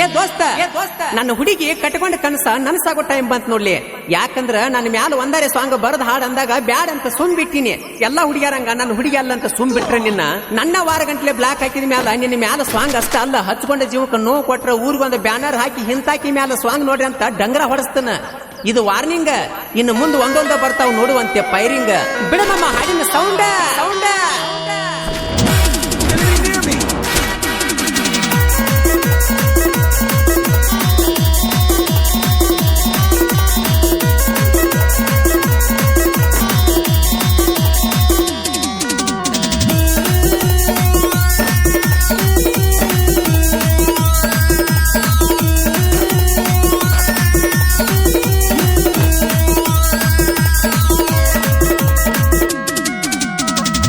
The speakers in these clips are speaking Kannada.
ಏ ದೋಸ್ತ ನನ್ನ ಹುಡುಗಿ ಕಟ್ಕೊಂಡ ಕನಸ ನನಸಾಗೋ ಟೈಮ್ ಬಂತ ನೋಡ್ಲಿ. ಯಾಕಂದ್ರ ನನ್ನ ಮ್ಯಾಲ ಒಂದಾರೆ ಸಾಂಗ್ ಬರದ ಹಾಡ್ ಅಂದಾಗ ಬ್ಯಾಡ್ ಅಂತ ಸುಮ್ ಬಿಟ್ಟಿನಿ. ಎಲ್ಲಾ ಹುಡುಗಿಯರಂಗ ನನ್ನ ಹುಡುಗಿ ಅಲ್ಲ ಅಂತ ಸುಮ್ ಬಿಟ್ರೆ ನನ್ನ ವಾರ ಗಂಟ್ಲೆ ಬ್ಲಾಕ್ ಹಾಕಿದ ಮ್ಯಾಲ ನಿನ್ನ ಮ್ಯಾಲ ಸಾಂಗ್ ಅಷ್ಟ ಅಲ್ಲ, ಹಚ್ಕೊಂಡ ಜೀವಕ್ಕೆ ನೋವು ಕೊಟ್ರ ಊರಿಗೊಂದು ಬ್ಯಾನರ್ ಹಾಕಿ ಹಿಂತಾಕಿ ಮ್ಯಾಲ ಸಾಂಗ್ ನೋಡ್ರಿ ಅಂತ ಡಂಗರ ಹೊಡಸ್ತಾನ. ಇದು ವಾರ್ನಿಂಗ್. ಇನ್ನು ಮುಂದೆ ಒಂದೊಂದ ಬರ್ತಾವ್ ನೋಡುವಂತೆ ಫೈರಿಂಗ್. ಬಿಡಮ್ಮ ಹಾಡಿನ ಸೌಂಡ ಸೌಂಡ.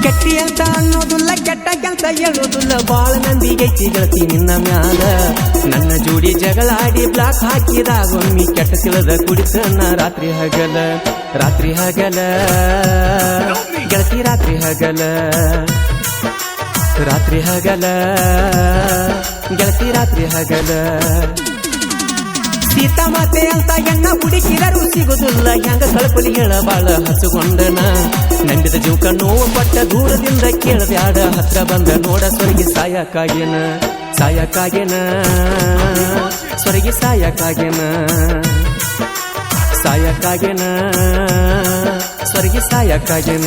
ಕೆಟ್ಟಿ ಅಂತ ಅನ್ನೋದಿಲ್ಲ, ಕೆಟ್ಟ ಕೆಲಸ ಹೇಳೋದಿಲ್ಲ, ಬಾಳ ನಂದಿಗೈತಿ ಗೆಳತಿ ನಿನ್ನ ಮ್ಯಾಲ. ನನ್ನ ಜೋಡಿ ಜಗಳಾಡಿ ಬ್ಲಾಕ್ ಹಾಕಿದಾಗೊಮ್ಮಿ ಕೆಟ್ಟ ತಿಳಿದ ಕುಡಿತನ ರಾತ್ರಿ ಹಗಲ. ರಾತ್ರಿ ಹಗಲ ಗೆಳತಿ ರಾತ್ರಿ ಹಗಲ. ರಾತ್ರಿ ಹಗಲ ಗೆಳತಿ ರಾತ್ರಿ ಹಗಲ. ಸೀತಾ ಮಾತೆ ಅಂತ ಎಣ್ಣ ಹುಡುಕಿದರು ಸಿಗುದಿಲ್ಲ, ಹೆಂಗ ಕಳಪಲಿ ಹೇಳ ಬಾಳ ಹಸುಗೊಂಡನ. ನಂಬಿದ ಜೀವಕ ನೋವು ಪಟ್ಟ ದೂರದಿಂದ ಕೇಳದ್ಯಾಡ, ಹತ್ರ ಬಂದ ನೋಡ ಸ್ವರ್ಗಿ ಸಾಯಕ್ಕಾಗೇನ. ಸಾಯಕ್ಕಾಗೇನ ಸ್ವರ್ಗಿ ಸಾಯಕ್ಕಾಗೇನ. ಸಾಯಕ್ಕಾಗೇನ ಸ್ವರ್ಗಿ ಸಾಯಕ್ಕಾಗೇನ.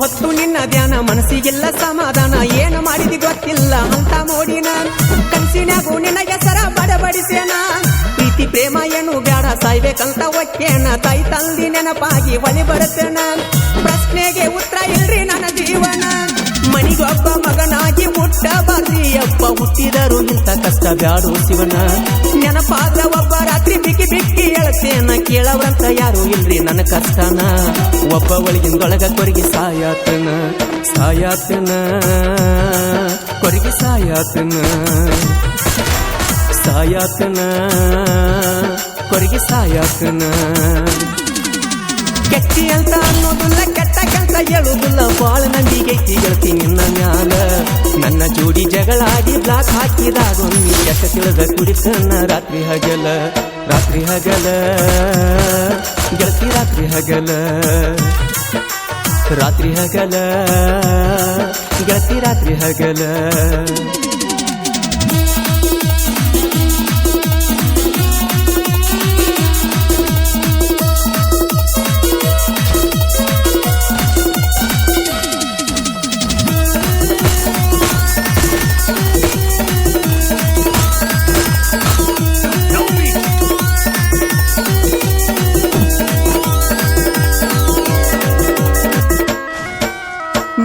ಹೊತ್ತು ನಿನ್ನ ಧ್ಯಾನ ಮನಸ್ಸಿಗೆಲ್ಲ ಸಮಾಧಾನ, ಏನು ಮಾಡಿದಿ ಗೊತ್ತಿಲ್ಲ ಅಂತ ಮೋಡಿನ. ಕನ್ಸಿನ್ಯಾಗೂ ನಿನ್ನ ಹೆಸರ ಬಡಬಡಿಸೇನ. ಪ್ರೀತಿ ಪ್ರೇಮ ಏನು ಬ್ಯಾಡ ಸಾಯ್ಬೇಕಂತ ಒಕ್ಕೇನ. ತಾಯಿ ತಂದಿ ನೆನಪಾಗಿ ಒಲಿ ಬರುತ್ತೇನ. ಪ್ರಶ್ನೆಗೆ ಉತ್ತರ ಇಲ್ರಿ ನನ್ನ ಜೀವನ. ಮನಿಗೊಬ್ಬ ಮಗನಾಗಿ ಹುಟ್ಟಬಾರ್ರಿ ಅಪ್ಪ, ಹುಟ್ಟಿದರು ಇಂಥ ಕಷ್ಟ ಬ್ಯಾಡು ಶಿವನ. ನೆನಪಾದ ಒಬ್ಬ ರಾತ್ರಿ ಬಿಕ್ಕಿ ಬಿಕ್ಕಿ ಹೇಳ್ತೇನ, ಕೇಳವ್ರಂತ ಯಾರು ಇಲ್ರಿ ನನ್ನ ಕಷ್ಟನ. ಒಬ್ಬ ಒಳಗಿಂದೊಳಗ ಕೊರಗಿ ಸಾಯಾತನ. ಸಾಯಾತನ ಕೊರಗಿ ಸಾಯಾತನ. ಸಾಯಾತನ ಕೊರಗಿ ಸಾಯಾತನ. ಕೆಟ್ಟಿ ಅಂತ ಅನ್ನೋದಿಲ್ಲ, ಕೆಟ್ಟ ಕೆಲಸ ಹೇಳುದಿಲ್ಲ, ಬಾಳ ನಂದಿಗೈತಿ ಗೆಳತಿ ನಿನ್ನ ಮ್ಯಾಲ. ನನ್ನ ಜೋಡಿ ಜಗಳಾಡಿ ಬ್ಲಾಕ್ ಹಾಕಿದಾಗೊಮ್ಮಿ ಕೆಟ್ಟ ತಿಳಿದ ಕುಡಿತನ ರಾತ್ರಿ ಹಗಲ. ರಾತ್ರಿ ಹಗಲ ಗೆಳತಿ ರಾತ್ರಿ ಹಗಲ. ರಾತ್ರಿ ಹಗಲ ಗೆಳತಿ ರಾತ್ರಿ ಹಗಲ.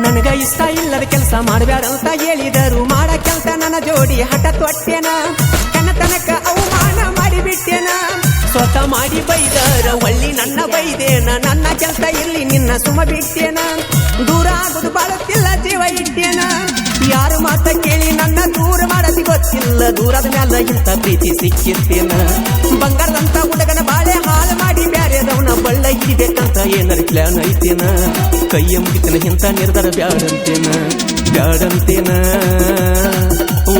ನನಗ ಇಷ್ಟ ಇಲ್ಲದ ಕೆಲಸ ಮಾಡಬ್ಯಾಡಂತ ಹೇಳಿದರು, ಮಾಡಕ್ಕೆಂತ ನನ್ನ ಜೋಡಿ ಹಠ ತೊಟ್ಟೆನ. ಕನ್ನತನಕ ಅವಮಾನ ಮಾಡಿಬಿಟ್ಟೆನ. ಸ್ವತಃ ಮಾಡಿ ಬೈದರ ಒಳ್ಳಿ ನನ್ನ ಬೈದೇನ. ನನ್ನ ಕೆಲಸ ಇಲ್ಲಿ ನಿನ್ನ ಸುಮ ಬಿಟ್ಟೇನ. ದೂರ ಆಗುದು ಬಾಳುತ್ತಿಲ್ಲ ಜೀವ ಇಟ್ಟೇನ. ಯಾರು ಮಾತ ಕೇಳಿ ನನ್ನ ದೂರ ಮಾಡದಿ ಗೊತ್ತಿಲ್ಲ, ದೂರದ ಮ್ಯಾಲ ಇಂಥ ಪ್ರೀತಿ ಸಿಕ್ಕಿರ್ತೇನ. ಬಂಗಾರದಂತ ಹುಡುಗನ ಬಾಳೆ ಹಾಳು ಮಾಡಿ ಬ್ಯಾರೆದವನ ಬಳ್ಳ ಹಿಡಿಬೇಕಂತ ಏನಾರ ಪ್ಲಾನ್ ಐತೇನ. ಕೈಯ ಮುಗಿತನ ಇಂಥ ನಿರ್ಧಾರ ಬ್ಯಾಡಂತೇನ. ಬ್ಯಾಡಂತೇನ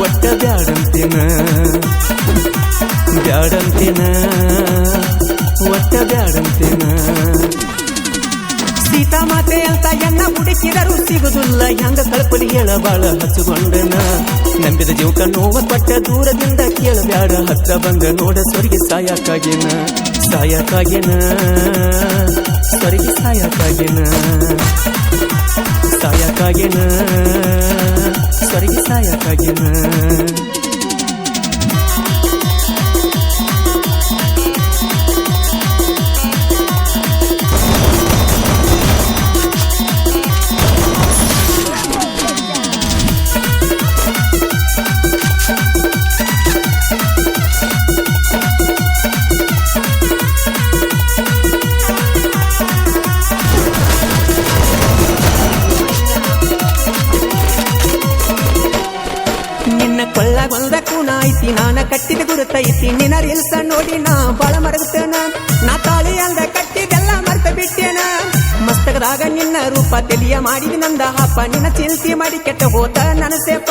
ಒಟ್ಟ ಬ್ಯಾಡಂತೇನ. ಬ್ಯಾಡಂತೇನ ಒಟ್ಟ ಬ್ಯಾಡಂತೇನ. ಸೀತಾ ಮಾತೆ ಅಂತ ಎಣ್ಣ ಹುಡುಕಿದರು ಸಿಗುದಿಲ್ಲ, ಹೆಂಗ ಕಳಪಲಿ ಹೇಳ ಬಾಳ ಹಚ್ಚುಗೊಂಡನ. ನಂಬಿದ ಜೀವಕ ನೋವ ಪಟ್ಟ ದೂರದಿಂದ ಕೇಳಬ್ಯಾಡ, ಹತ್ರ ಬಂದ ನೋಡ ಸ್ವರ್ಗಿ ಸಾಯಕ್ಕಾಗೇನ. ಸಾಯಕ್ಕಾಗೇನ ಸ್ವರ್ಗಿ ಸಾಯಕ್ಕಾಗೇನ. ಸಾಯಕ್ಕಾಗೇನ ಸ್ವರ್ಗಿ ಸಾಯಕ್ಕಾಗೇನ. ಕಟ್ಟಿದ ಗುರುತೈತಿ ನಿನ್ನ ರೀಲ್ಸ ನೋಡಿ ನಾ ಬಾಳ ಮರಗತೇನ ನಾ ತಾಳಿ ಅಲ್ದ ಕಟ್ಟಿದೆಲ್ಲ ಮರ್ತ ಬಿಟ್ಟೇನ ಮಸ್ತಕದಾಗ ನಿನ್ನ ರೂಪ ತೆಲಿಯ ಮಾಡಿದ ನಂದ ಹಪ್ಪ ನಿನ್ನ ಚಿಲ್ತಿ ಮಾಡಿ ಕೆಟ್ಟ ಹೋತ ನನ್ನ ಸೇಪ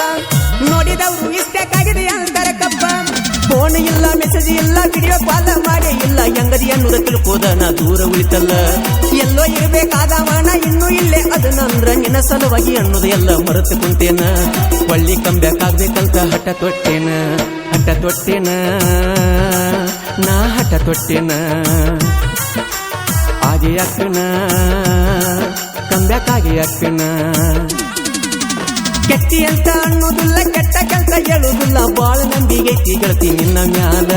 ನೋಡಿದವ್ರು ಇಷ್ಟಕ್ಕಾಗಿದೆ ಅಂತಾರೆ ಕಪ್ಪ ಫೋನ್ ಇಲ್ಲ ಮೆಸೇಜ್ ಇಲ್ಲ ವಿಡಿಯೋ ಕಾಲ್ ಮಾಡಿ ಇಲ್ಲ ಹೆಂಗದಿ ಅನ್ನೋದ ತಿಳ್ಕೋದ ನಾ ದೂರ ಉಳಿತಲ್ಲ ಎಲ್ಲೋ ಇರ್ಬೇಕಾದವನ ಇನ್ನೂ ಇಲ್ಲೇ ಅದನ್ನಂದ್ರ ನಿನ್ನ ಸಲುವಾಗಿ ಅನ್ನೋದು ಎಲ್ಲ ಮರೆತು ಕುಂತೇನ ಒಳ್ಳಿ ಕಂಬ್ಯಾಕಾಗ್ಬೇಕಂತ ಹಠ ತೊಟ್ಟೇನ ನಾ ಹಠ ತೊಟ್ಟೇನ ಆಗೆ ಅಕ್ಕನ ಕಂಬ್ಯಾಕಾಗೆ ಅಕ್ಕನ ಕೆಟ್ಟಿ ಅಂತ ಅನ್ನೋದಿಲ್ಲ ಕೆಟ್ಟ ಕೆಲಸ ಹೇಳುದಿಲ್ಲ ಬಾಳ ನಂಬಿಗೈತಿ ಗೆಳತಿ ನಿನ್ನ ಮ್ಯಾಲ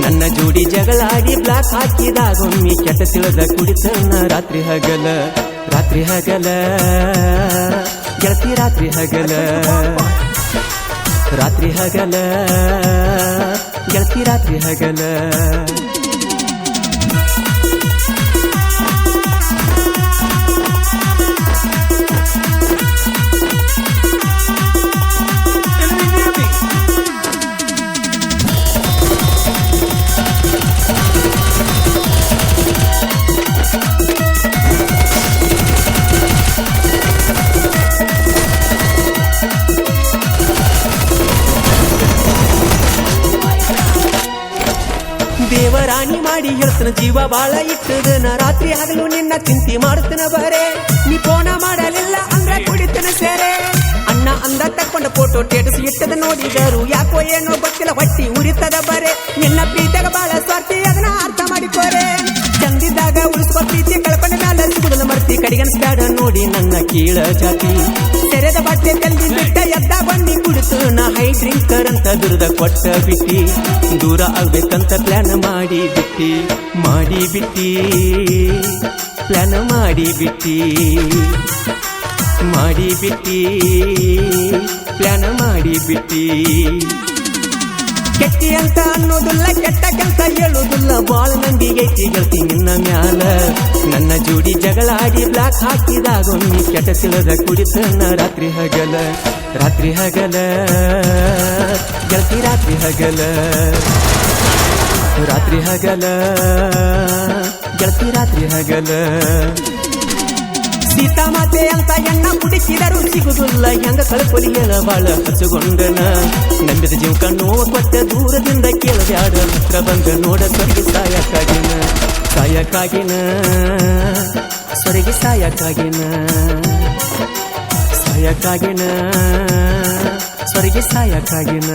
ನನ್ನ ಜೋಡಿ ಜಗಳಾಡಿ ಬ್ಲಾಕ್ ಹಾಕಿದಾಗೊಮ್ಮಿ ಕೆಟ್ಟ ತಿಳಿದ ಕುಡಿತನ ರಾತ್ರಿ ಹಗಲ ಗೆಳತಿ ರಾತ್ರಿ ಹಗಲ ಗೆಳತಿ ರಾತ್ರಿ ಹಗಲ ದೇವರಾಣಿ ಮಾಡಿ ಹೇಳ್ತನ ಜೀವ ಬಾಳ ಇಟ್ಟದನ ರಾತ್ರಿ ಹಗಲು ನಿನ್ನ ಚಿಂತೆ ಮಾಡ್ತನ ಬರೇ ನೀ ಫೋನ ಮಾಡಲಿಲ್ಲ ಅಂದ್ರೆ ಕುಡಿತನ ಸೇರೆ ಅಣ್ಣ ಅಂದ ತಕ್ಕೊಂಡ ಫೋಟೋ ಸ್ಟೇಟಸ್ ಇಟ್ಟದ ನೋಡಿದರು ಯಾಕೋ ಏನೋ ಗೊತ್ತಿಲ್ಲ ಹೊಟ್ಟಿ ಉರಿತದ ಬರೇ ನಿನ್ನ ಪ್ರೀತಿಯಾಗ ಬಾಳ ಸ್ವಾರ್ಥಿ ಅದನ್ನ ಅರ್ಥ ಮಾಡಿಕೋರೆ ಚಂದಿದ್ದಾಗ ಉಳಿಸುವ ಪ್ರೀತಿ ಕಳ್ಕೊಂಡ ಮ್ಯಾಲ ಸಿಗುದಲ್ಲ ಮರ್ತಿ ಕಡಿಗನ್ಸ್ಬ್ಯಾಡ ನೋಡಿ ನನ್ನ ಕೀಳ ಜಾತಿ ತೆರೆದ ಬಟ್ಟೆ ತೆಲ್ದಿ ಬಿಟ್ಟ ಎದ್ದ ಬಂದಿ ಕುಡಿತು ನಾ ಹೈ ಡ್ರಿಂಕರ್ ಅಂತ ದುರ್ದ ಕೊಟ್ಟ ಬಿಟ್ಟಿ ದೂರ ಆಗ್ಬೇಕಂತ ಪ್ಲಾನ್ ಮಾಡಿ ಬಿಟ್ಟಿ ಪ್ಲಾನ್ ಮಾಡಿ ಬಿಟ್ಟಿ ಪ್ಲಾನ್ ಮಾಡಿ ಬಿಟ್ಟಿ ಕೆಟ್ಟಿ ಅಂತ ಅನ್ನೋದಿಲ್ಲ ಕೆಟ್ಟ ಕೆಲಸ ಹೇಳುದಿಲ್ಲ ಬಾಳ ನಂಬಿಗೈತಿ ಗೆಳತಿ ನಿನ್ನ ಮ್ಯಾಲ ನನ್ನ ಜೋಡಿ ಜಗಳಾಡಿ ಬ್ಲಾಕ್ ಹಾಕಿದಾಗೊಮ್ಮಿ ಕೆಟ್ಟ ತಿಳಿದ ಕುಡಿತನ ರಾತ್ರಿ ಹಗಲ ಗೆಳತಿ ರಾತ್ರಿ ಹಗಲ ಗೆಳತಿ ರಾತ್ರಿ ಹಗಲ ಸೀತಾಮಾತೆ ಅಂತ ಎಣ್ಣ ಹುಡುಕಿದರು ಸಿಗುದಿಲ್ಲ ಹೆಂಗ ಕಳ್ಕೊಲಿ ಹೇಳ ಬಾಳ ಹಚ್ಚುಗೊಂಡನ ನಂಬಿದ ಜೀವಕ ನೋವು ಕೊಟ್ಟ ದೂರದಿಂದ ಕೇಳಬ್ಯಾಡ ಹತ್ರ ಬಂದ ನೋಡ ಸೊರಗಿ ಸಾಯಕ್ಕಾಗಿನ ಸೊರಗಿ ಸಾಯಕ್ಕಾಗಿನ